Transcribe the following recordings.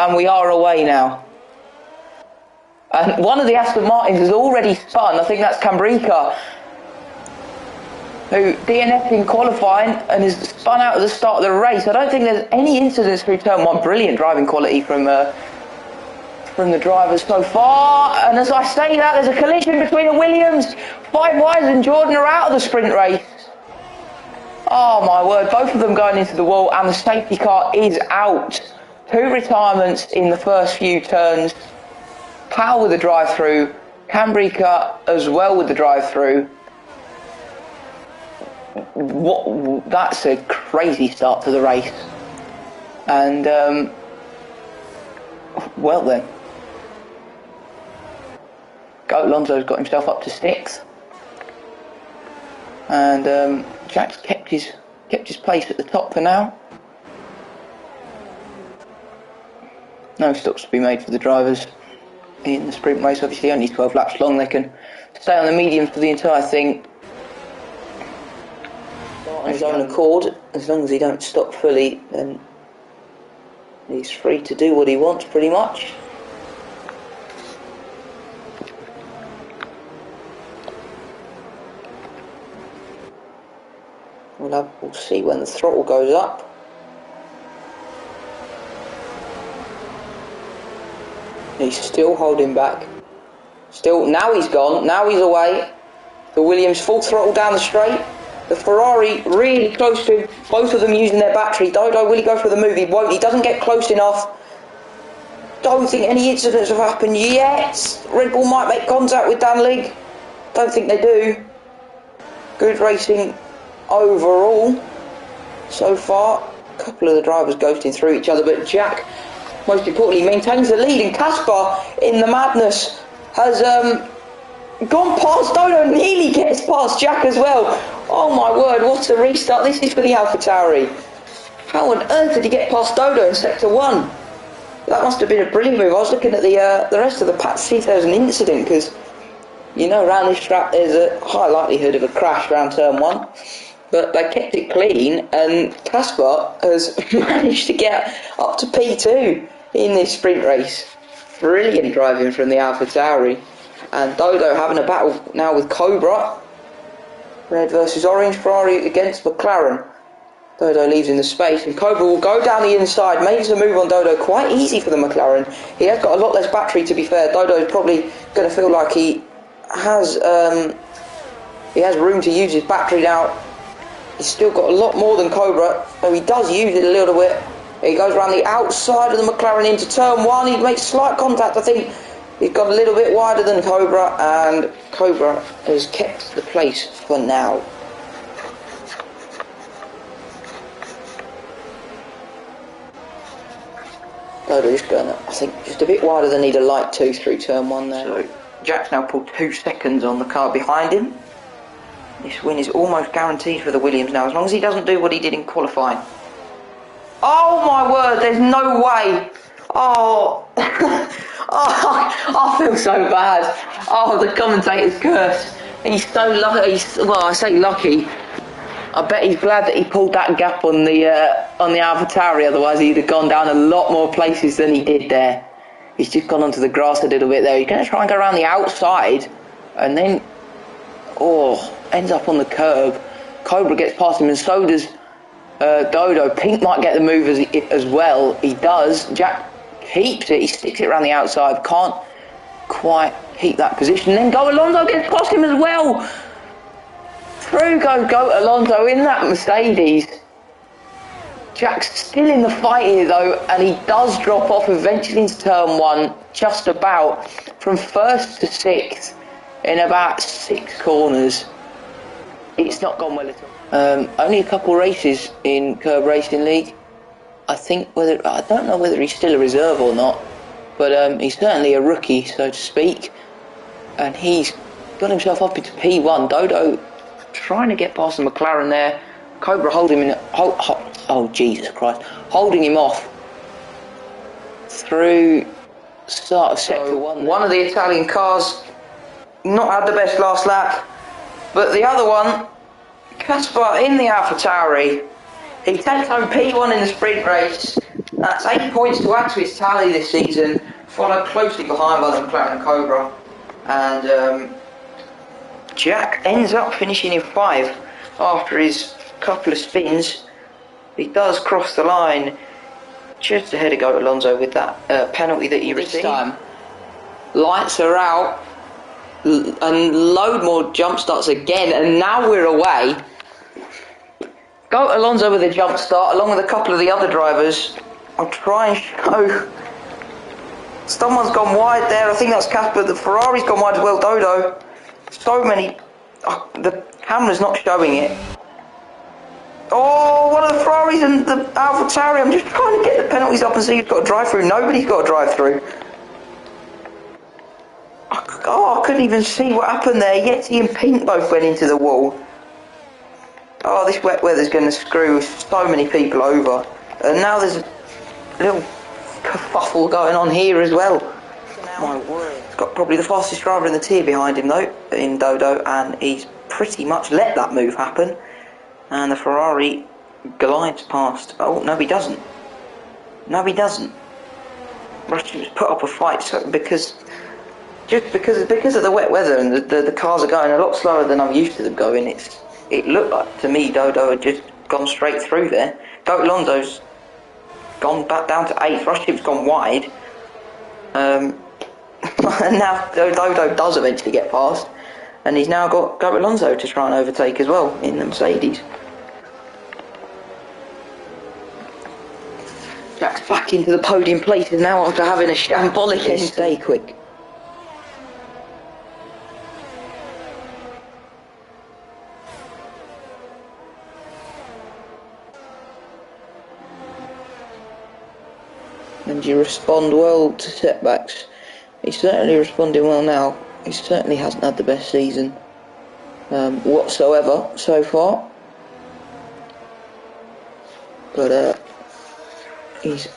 and we are away now. And one of the Aston Martins has already spun. I think that's Cambrica, who DNF'd in qualifying and has spun out at the start of the race. I don't think there's any incidents through turn one. Brilliant driving quality from the drivers so far. And as I say that, there's a collision between the Williams. 5 Wise and Jordan are out of the sprint race. Oh my word, both of them going into the wall, and the safety car is out. 2 retirements in the first few turns. Powell with the drive-through, Cambrica as well with the drive-through. That's a crazy start to the race. And well then, Alonso's got himself up to 6th, and Jack's kept his place at the top for now. No stops to be made for the drivers in the sprint race. Obviously only 12 laps long. They can stay on the mediums for the entire thing on his own accord. As long as he don't stop fully, then he's free to do what he wants pretty much. We'll see when the throttle goes up. He's still holding back. Now he's gone. Now he's away. The Williams full throttle down the straight. The Ferrari really close to him. Both of them using their battery. Dodo, will he go for the move? He won't. He doesn't get close enough. Don't think any incidents have happened yet. Red Bull might make contact with Dan Ligg. Don't think they do. Good racing overall so far. A couple of the drivers ghosting through each other, but Jack, most importantly, maintains the lead, and Kaspar, in the madness, has gone past Dodo, nearly gets past Jack as well. Oh my word, what a restart. This is for the AlphaTauri. How on earth did he get past Dodo in sector 1? That must have been a brilliant move. I was looking at the rest of the pack to see if there was an incident, because you know around this track there's a high likelihood of a crash around turn 1. But they kept it clean, and Kaspar has managed to get up to P2 in this sprint race. Brilliant driving from the AlphaTauri. And Dodo having a battle now with Cobra. Red versus orange, Ferrari against McLaren. Dodo leaves in the space, and Cobra will go down the inside, makes a move on Dodo, quite easy for the McLaren. He has got a lot less battery, to be fair. Dodo is probably going to feel like he has room to use his battery now. He's still got a lot more than Cobra, so he does use it a little bit. He goes around the outside of the McLaren into turn 1. He makes slight contact. I think he's got a little bit wider than Cobra, and Cobra has kept the place for now. Dodo just going, I think, just a bit wider than he'd have liked to through turn 1 there. So Jack's now pulled 2 seconds on the car behind him. This win is almost guaranteed for the Williams now, as long as he doesn't do what he did in qualifying. Oh my word, there's no way. Oh, I feel so bad. Oh, the commentator's curse. He's so lucky. Well, I say lucky. I bet he's glad that he pulled that gap on the AlphaTauri, otherwise he'd have gone down a lot more places than he did there. He's just gone onto the grass a little bit there. He's going to try and go around the outside, and then ends up on the curb. Cobra gets past him, and so does Dodo. Pink might get the move as well. He does. Jack keeps it. He sticks it around the outside. Can't quite keep that position. Then Alonso gets past him as well. Through goes Alonso in that Mercedes. Jack's still in the fight here though, and he does drop off eventually into turn 1, just about, from 1st to 6th in about 6 corners. It's not gone well at all. Only a couple races in Curb Racing League. I don't know whether he's still a reserve or not, but he's certainly a rookie, so to speak, and he's got himself up into P1. Dodo trying to get past the McLaren there. Cobra holding him in, Jesus Christ, holding him off through start of sector 1. One of the Italian cars not had the best last lap, but the other one, Kaspar in the AlphaTauri, he takes home P1 in the sprint race, That's 8 points to add to his tally this season, followed closely behind by the McLaren Cobra. And Jack ends up finishing in 5 after his couple of spins. He does cross the line just ahead of Go Alonso with that penalty that he received. This time, lights are out and load more jump starts again, and now we're away. Go Alonso with a jump start along with a couple of the other drivers. I'll try and show. Someone's gone wide there. I think that's Casper. The Ferrari's gone wide as well. Dodo. So many. The camera's not showing it. Oh, one of the Ferraris and the AlphaTauri. I'm just trying to get the penalties up and see who's got a drive through. Nobody's got a drive through. Oh, I couldn't even see what happened there. Yeti and Pink both went into the wall. Oh, this wet weather's going to screw so many people over. And now there's a little kerfuffle going on here as well. My word. He's got probably the fastest driver in the tier behind him though, in Dodo, and he's pretty much let that move happen. And the Ferrari glides past. Oh, no he doesn't. No he doesn't. Russians put up a fight because of the wet weather, and the cars are going a lot slower than I'm used to them going. It looked like to me Dodo had just gone straight through there. Go Alonso's gone back down to 8th. Ruship's gone wide. And now Dodo does eventually get past, and he's now got Go Alonso to try and overtake as well in the Mercedes. Jack's back into the podium places now after having a shambolic end. Stay quick. And you respond well to setbacks. He's certainly responding well now. He certainly hasn't had the best season whatsoever so far. But he's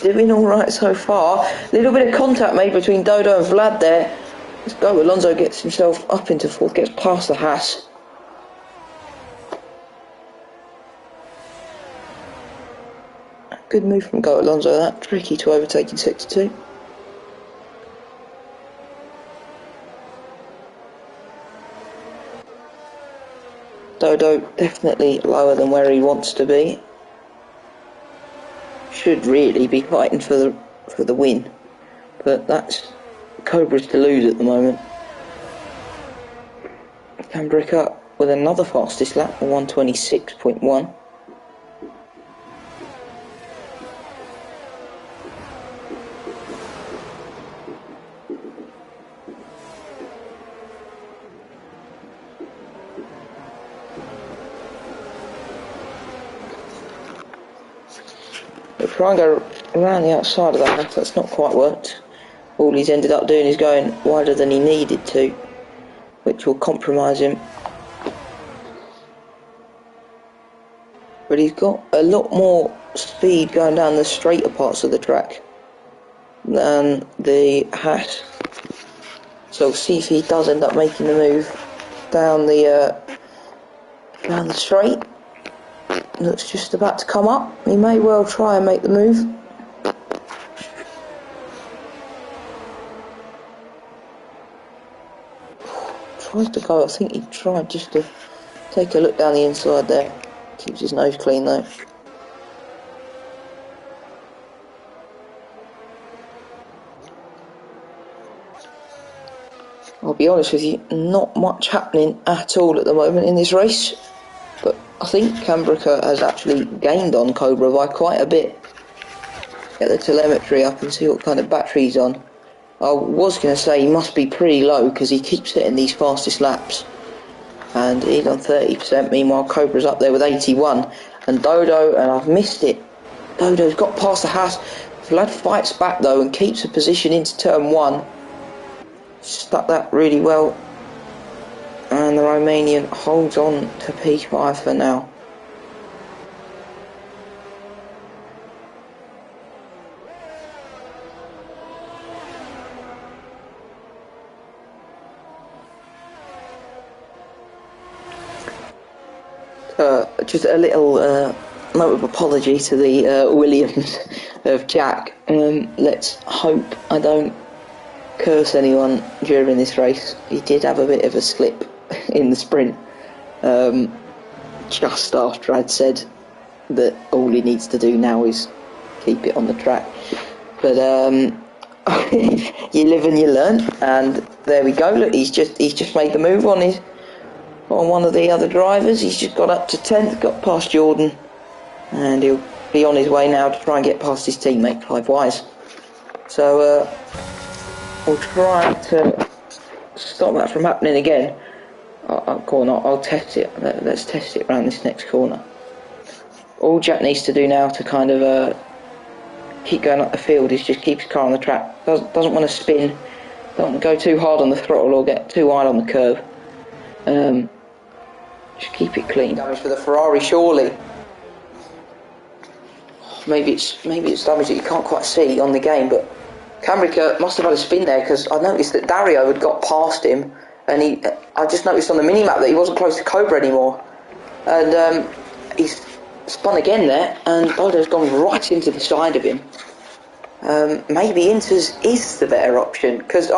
doing alright so far. A little bit of contact made between Dodo and Vlad there. Let's go. Alonso gets himself up into 4th, gets past the Haas. Good move from Go Alonso, that tricky to overtake in sector 2. Dodo definitely lower than where he wants to be. Should really be fighting for the win, but that's Cobra's to lose at the moment. Cambrica with another fastest lap, a 1:26.1. We'll try and go around the outside of that. That's not quite worked. All he's ended up doing is going wider than he needed to, which will compromise him. But he's got a lot more speed going down the straighter parts of the track than the Haas. So we'll see if he does end up making the move down the straight. Looks just about to come up. He may well try and make the move. Tries to go. I think he tried just to take a look down the inside there. Keeps his nose clean though. I'll be honest with you, not much happening at all at the moment in this race. But I think Cambrica has actually gained on Cobra by quite a bit. Get the telemetry up and see what kind of battery he's on. I was going to say he must be pretty low because he keeps hitting these fastest laps. And he's on 30%, meanwhile Cobra's up there with 81. And Dodo, and I've missed it. Dodo's got past the Haas. Vlad fights back though and keeps a position into turn 1. Stuck that really well. And the Romanian holds on to P5 for now. Just a little note of apology to the Williams. of Jack. Let's hope I don't curse anyone during this race. He did have a bit of a slip in the sprint, just after I'd said that all he needs to do now is keep it on the track. But you live and you learn, and there we go. Look, he's just made the move on one of the other drivers. He's just got up to 10th, got past Jordan, and he'll be on his way now to try and get past his teammate Clive Wise. So we'll try to stop that from happening again. I'll test it. Let's test it around this next corner. All Jack needs to do now to kind of keep going up the field is just keep his car on the track. Doesn't want to spin, don't want to go too hard on the throttle or get too wide on the curve. Just keep it clean. Damage for the Ferrari, surely. Maybe it's damage that you can't quite see on the game, but Cambrica must have had a spin there, because I noticed that Dario had got past him, and I just noticed on the mini-map that he wasn't close to Cobra anymore, and he's spun again there, and Boulder's gone right into the side of him. Maybe Inters is the better option, because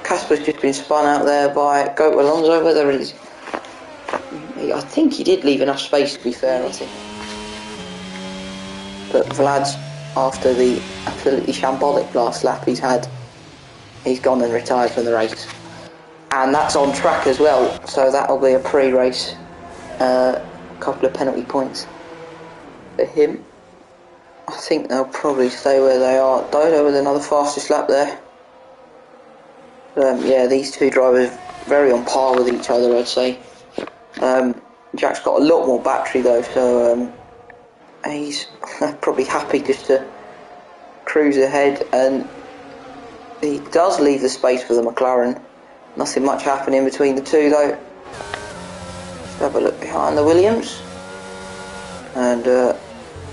Casper's just been spun out there by Goat Alonso, whether it is. I think he did leave enough space, to be fair, I think. But Vlad's, after the absolutely shambolic last lap he's gone and retired from the race. And that's on track as well, so that'll be a pre-race. Couple of penalty points for him. I think they'll probably stay where they are. Dodo with another fastest lap there. Yeah, these two drivers very on par with each other, I'd say. Jack's got a lot more battery though, so he's probably happy just to cruise ahead, and he does leave the space for the McLaren. Nothing much happening between the two though. Let's have a look behind the Williams, and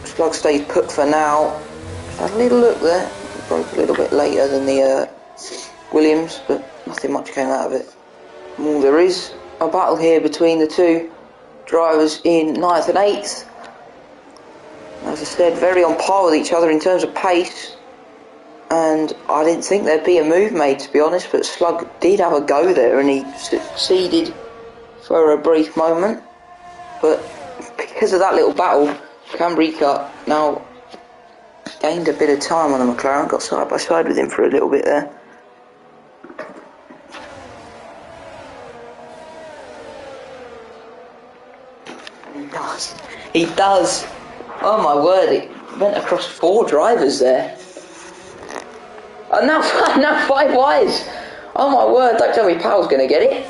Slug stays put for now. Just had a little look there, broke a little bit later than the Williams, but nothing much came out of it. Well, there is a battle here between the two drivers in 9th and 8th. As I said, very on par with each other in terms of pace, and I didn't think there'd be a move made, to be honest, but Slug did have a go there, and he succeeded for a brief moment. But because of that little battle, Cambrica now gained a bit of time on the McLaren, got side by side with him for a little bit there. He does. Oh my word, it went across 4 drivers there. And now 5 Wise. Oh my word, don't tell me Powell's going to get it.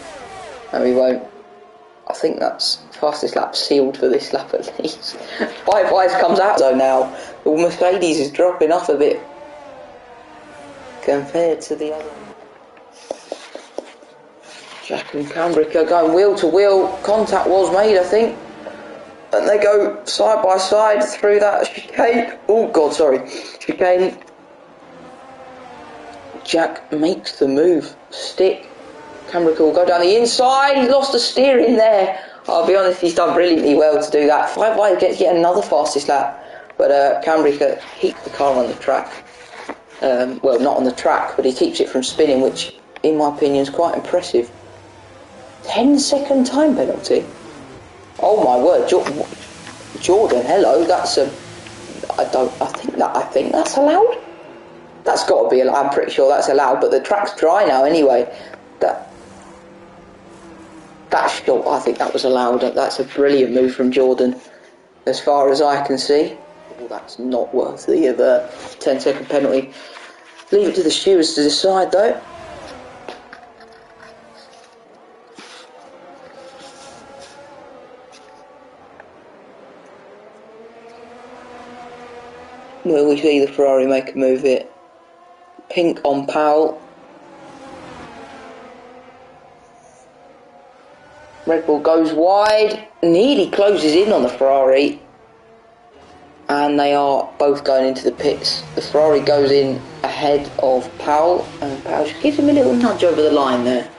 No, he won't. I think that's fastest lap sealed for this lap at least. 5 Wise comes out though now. The Mercedes is dropping off a bit compared to the other. Jack and Cambrica going wheel to wheel. Contact was made, I think. And they go side by side through that chicane. Oh god, sorry. Chicane. Jack makes the move. Stick. Cambrica will go down the inside. He's lost the steering there. I'll be honest, he's done brilliantly well to do that. 5 Wise gets yet another fastest lap. But Cambrica keeps the car on the track. Well, not on the track, but he keeps it from spinning, which, in my opinion, is quite impressive. 10-second time penalty. Oh my word, Jordan, hello. That's a. I think that's allowed. That's got to be allowed. I'm pretty sure that's allowed. But the track's dry now anyway. That's short. I think that was allowed. That's a brilliant move from Jordan, as far as I can see. Well, that's not worthy of a 10-second penalty. Leave it to the stewards to decide, though. Will we see the Ferrari make a move here? Pink on Powell. Red Bull goes wide, nearly closes in on the Ferrari, and they are both going into the pits. The Ferrari goes in ahead of Powell, and Powell just gives him a little nudge over the line there.